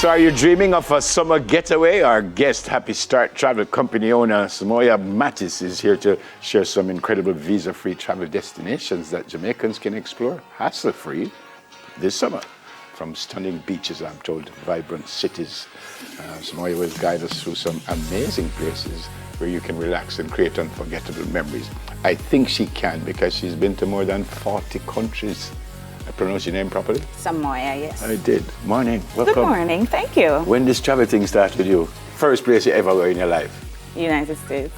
So are you dreaming of a summer getaway? Our guest, Happy Start Travel Company owner, Soumoya Mattis, is here to share some incredible visa-free travel destinations that Jamaicans can explore hassle-free this summer. From stunning beaches, I'm told, to vibrant cities. Soumoya will guide us through some amazing places where you can relax and create unforgettable memories. I think she can because she's been to more than 40 countries. I pronounced your name properly? Soumoya, yes. I did. Morning. Welcome. Good morning. Thank you. When this travel thing started with you? First place you ever were in your life? United States.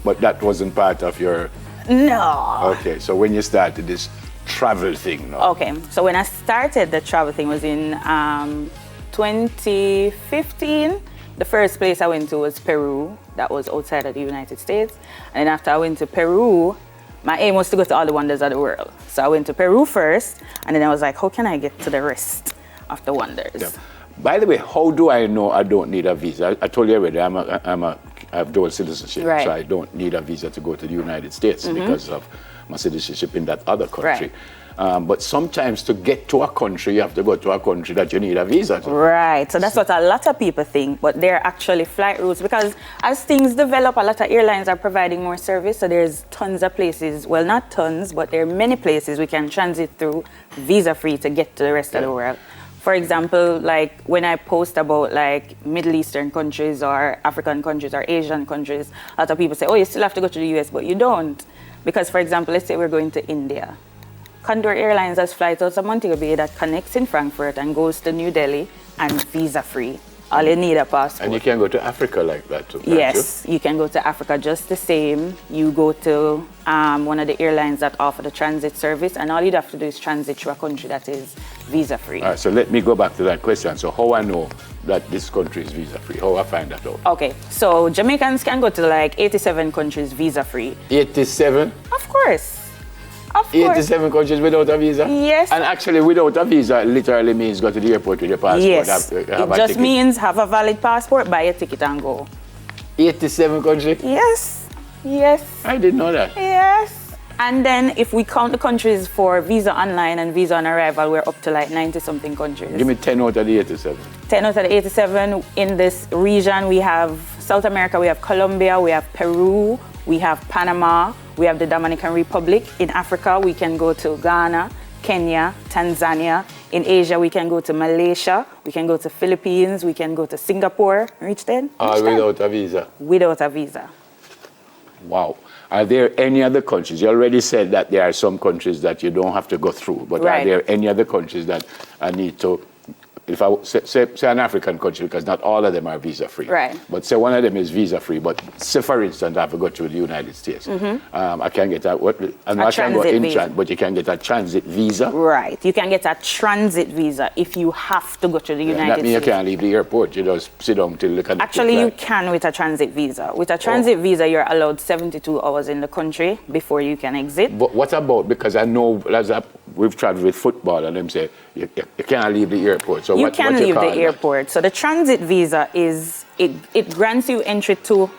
But that wasn't part of your... No. Okay, so when you started this travel thing now? Okay, so when I started the travel thing was in 2015. The first place I went to was Peru. That was outside of the United States. And then after I went to Peru, my aim was to go to all the wonders of the world. So I went to Peru first, and then I was like, how can I get to the rest of the wonders? Yeah. By the way, how do I know I don't need a visa? I told you already, I have dual citizenship, right. So I don't need a visa to go to the United States because of my citizenship in that other country. Right. But sometimes to get to a country, you have to go to a country that you need a visa to. Right, so that's what a lot of people think, but they're actually flight routes because as things develop, a lot of airlines are providing more service, so there's tons of places, well not tons, but there are many places we can transit through visa-free to get to the rest of the world. For example, like when I post about like Middle Eastern countries or African countries or Asian countries, a lot of people say, oh, you still have to go to the US, but you don't. Because for example, let's say we're going to India. Condor Airlines has flights out of Montego Bay that connects in Frankfurt and goes to New Delhi and visa-free. All you need a passport. And you can go to Africa like that too, yes, you can go to Africa just the same. You go to one of the airlines that offer the transit service, and all you'd have to do is transit through a country that is visa-free. All right, so let me go back to that question. So how I know that this country is visa-free? How I find that out? Okay, so Jamaicans can go to like 87 countries visa-free. 87? Of course. Of course. 87 countries without a visa? Yes. And actually, without a visa, literally means go to the airport with your passport. Yes. Have it just means have a valid passport, buy a ticket and go. 87 countries? Yes. Yes. I didn't know that. Yes. And then if we count the countries for visa online and visa on arrival, we're up to like 90-something countries. Give me 10 out of the 87. 10 out of the 87. In this region, we have South America, we have Colombia, we have Peru, we have Panama, we have the Dominican Republic. In Africa, we can go to Ghana, Kenya, Tanzania. In Asia, we can go to Malaysia, we can go to Philippines, we can go to Singapore. Reach then? All without a visa? Without a visa. Wow. Are there any other countries? You already said that there are some countries that you don't have to go through, but right. Are there any other countries that I need to, if I say an African country, because not all of them are visa-free. Right. But say one of them is visa-free, but say for instance, I have to go to the United States. I can get a transit visa. But you can get a transit visa. Right. You can get a transit visa if you have to go to the United States. That means you can't leave the airport. You just sit down till you can. Actually, you can with a transit visa. With a transit visa, you're allowed 72 hours in the country before you can exit. But what about, because I know we've traveled with football and them say you can't leave the airport. So you can leave the airport. So the transit visa is, it grants you entry to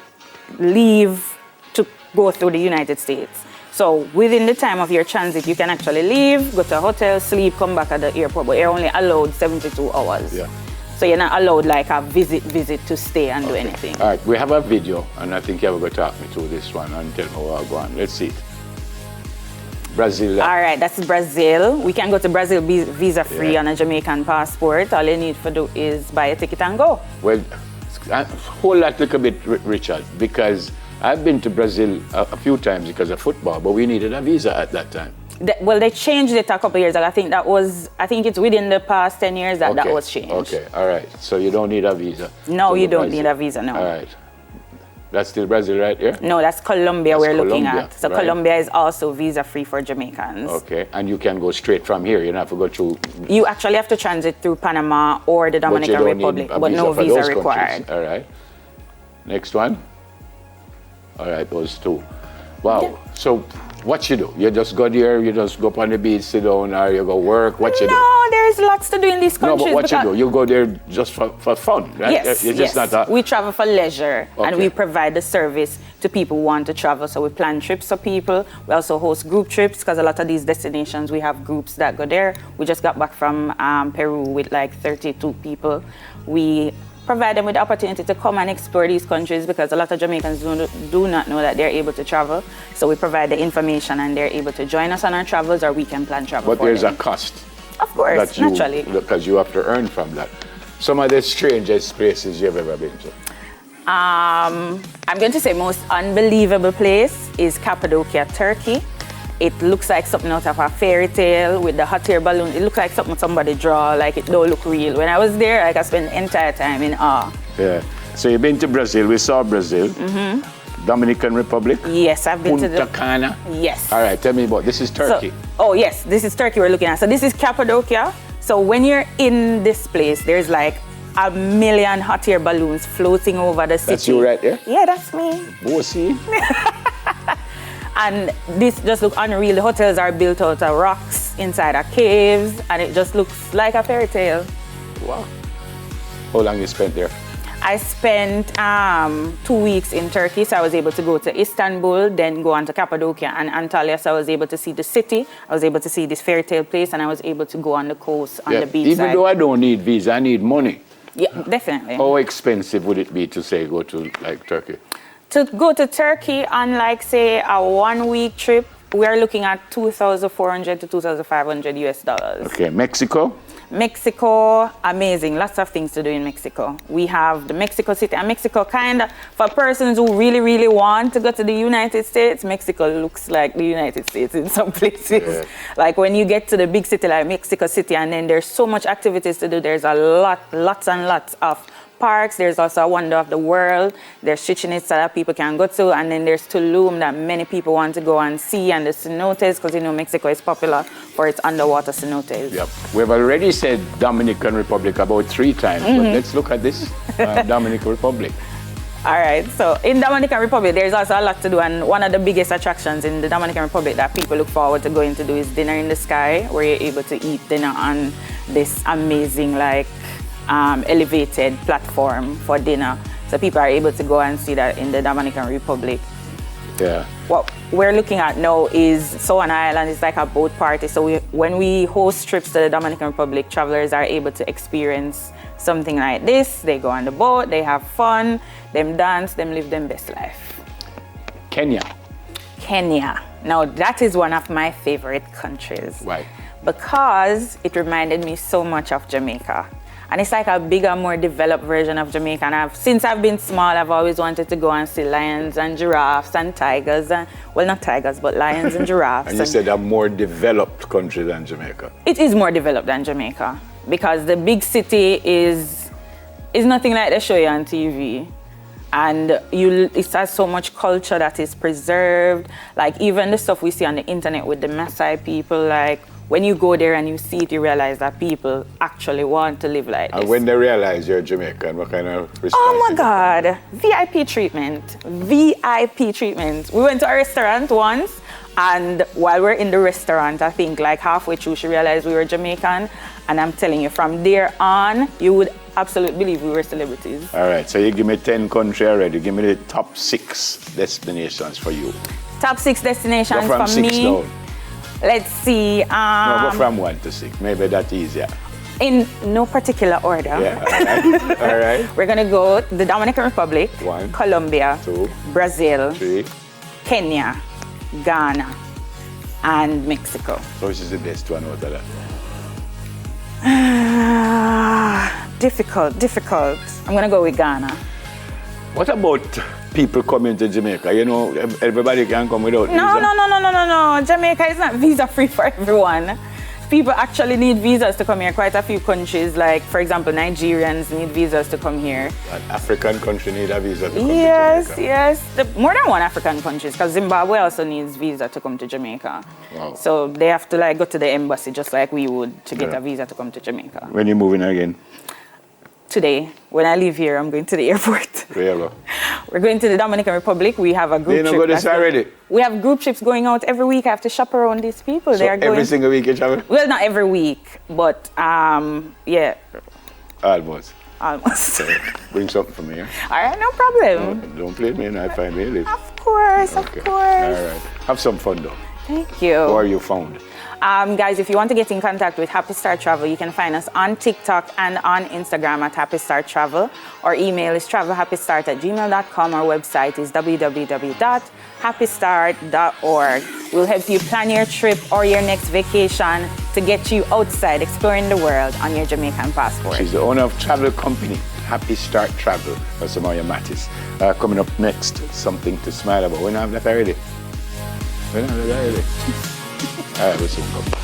leave to go through the United States. So within the time of your transit, you can actually leave, go to a hotel, sleep, come back at the airport, but you're only allowed 72 hours. Yeah. So you're not allowed like a visit to stay and do anything. All right, we have a video, and I think you're going to talk me through this one and tell me how I'll go on. Let's see it. Brazil. All right, that's Brazil. We can go to Brazil visa-free on a Jamaican passport. All you need to do is buy a ticket and go. Well, hold that little bit, Richard, because I've been to Brazil a few times because of football, but we needed a visa at that time. Well, they changed it a couple of years ago. I think it's within the past 10 years that was changed. Okay, all right. So you don't need a visa? No, you don't need a visa, no. All right. That's still Brazil right here? No, that's Colombia we're looking at. So right. Colombia is also visa-free for Jamaicans. Okay, and you can go straight from here. You don't have to go through... You actually have to transit through Panama or the Dominican Republic, but no visa required. All right. Next one. All right, those two. Wow. Yeah. So what you do? You just go there, you just go up on the beach, sit down, or you go work? What you do? No, there's lots to do in these countries. No, but what you do? You go there just for fun, right? Yes, You're just yes. We travel for leisure, and we provide the service to people who want to travel. So we plan trips for people. We also host group trips because a lot of these destinations, we have groups that go there. We just got back from Peru with like 32 people. We provide them with the opportunity to come and explore these countries because a lot of Jamaicans do not know that they're able to travel. So we provide the information and they're able to join us on our travels, or we can plan travel But for there's them. a cost. Of course, naturally. Because you have to earn from that. Some of the strangest places you've ever been to? I'm going to say most unbelievable place is Cappadocia, Turkey. It looks like something out of a fairy tale with the hot air balloon. It looks like something somebody draw, like it don't look real. When I was there, like I spent the entire time in awe. Yeah. So you've been to Brazil. We saw Brazil. Dominican Republic. Yes, I've been Punta Cana. Yes. All right, tell me about this. Is Turkey. So, yes, this is Turkey we're looking at. So this is Cappadocia. So when you're in this place, there's like 1 million hot air balloons floating over the city. That's you right there? Yeah, that's me. Oh, see? And this just looks unreal. The hotels are built out of rocks inside of caves, and it just looks like a fairy tale. Wow. How long you spent there? I spent 2 weeks in Turkey, so I was able to go to Istanbul, then go on to Cappadocia and Antalya, so I was able to see the city, I was able to see this fairy tale place, and I was able to go on the coast, on the beach Even side. though I don't need visa, I need money. Yeah, definitely. How expensive would it be to, say, go to, like, Turkey? To go to Turkey on, like, say, a 1 week trip, we are looking at $2,400 to $2,500 US. Okay, Mexico? Mexico, amazing. Lots of things to do in Mexico. We have the Mexico City, and Mexico kind of, for persons who really, really want to go to the United States, Mexico looks like the United States in some places. Yeah. Like when you get to the big city like Mexico City, and then there's so much activities to do. There's lots and lots of parks. There's also a wonder of the world. There's Chichen Itza that people can go to, and then there's Tulum that many people want to go and see, and the cenotes, because you know Mexico is popular for its underwater cenotes. Yep. We've already said Dominican Republic about 3 times, but let's look at this Dominican Republic. All right, so in Dominican Republic, there's also a lot to do, and one of the biggest attractions in the Dominican Republic that people look forward to going to do is Dinner in the Sky, where you're able to eat dinner on this amazing, like, elevated platform for dinner. So people are able to go and see that in the Dominican Republic. Yeah. What we're looking at now is Soumoya Island is like a boat party. So when we host trips to the Dominican Republic, travelers are able to experience something like this. They go on the boat, they have fun, them dance, them live their best life. Kenya. Kenya. Now that is one of my favorite countries. Why? Because it reminded me so much of Jamaica. And it's like a bigger, more developed version of Jamaica. And since I've been small, I've always wanted to go and see lions and giraffes and tigers. And, well, not tigers, but lions and giraffes. And you said a more developed country than Jamaica. It is more developed than Jamaica because the big city is nothing like they show you on TV. And it has so much culture that is preserved. Like even the stuff we see on the internet with the Maasai people, like when you go there and you see it, you realize that people actually want to live like this. And when they realize you're Jamaican, what kind of response? Oh my God, VIP treatment, VIP treatment. We went to a restaurant once, and while we're in the restaurant, I think like halfway through, she realized we were Jamaican. And I'm telling you, from there on, you would absolutely believe we were celebrities. All right, so you give me 10 countries already. Give me the top 6 destinations for you. Top 6 destinations go from for 6 me. Down. Let's see. No, go from 1 to 6. Maybe that's easier. In no particular order. Yeah, all right. All right. We're gonna go to the Dominican Republic, 1, Colombia, 2, Brazil, 3, Kenya, Ghana, and Mexico. So which is the best one out of that? Difficult. I'm gonna go with Ghana. What about people coming to Jamaica? You know, everybody can come without visa. No. Jamaica is not visa free for everyone. People actually need visas to come here. Quite a few countries, like for example, Nigerians need visas to come here. An African country need a visa to come Yes, to Jamaica. yes. More than one African countries, because Zimbabwe also needs visa to come to Jamaica. Wow. So they have to like go to the embassy just like we would to get Yeah. a visa to come to Jamaica. When you moving again? Today, when I leave here, I'm going to the airport. Where you go? We're going to the Dominican Republic. We have a group They don't trip. go this that's already? We have group trips going out every week. I have to shop around these people. So They are going every single week you travel? Well, not every week, but yeah, Almost. almost. So bring something for me, yeah? All right, no problem. Don't play me and I find where you live. Of course, of course. All right. Have some fun though. Thank you. How are you found? Guys, if you want to get in contact with Happy Star Travel, you can find us on TikTok and on Instagram at Happy Star Travel. Our email is travelhappystart@gmail.com. Our website is www.happystart.org. We'll help you plan your trip or your next vacation to get you outside exploring the world on your Jamaican passport. She's the owner of travel company, Happy Start Travel, Soumoya Mattis. Coming up next, something to smile about. We're not that already. All right, we'll soon come.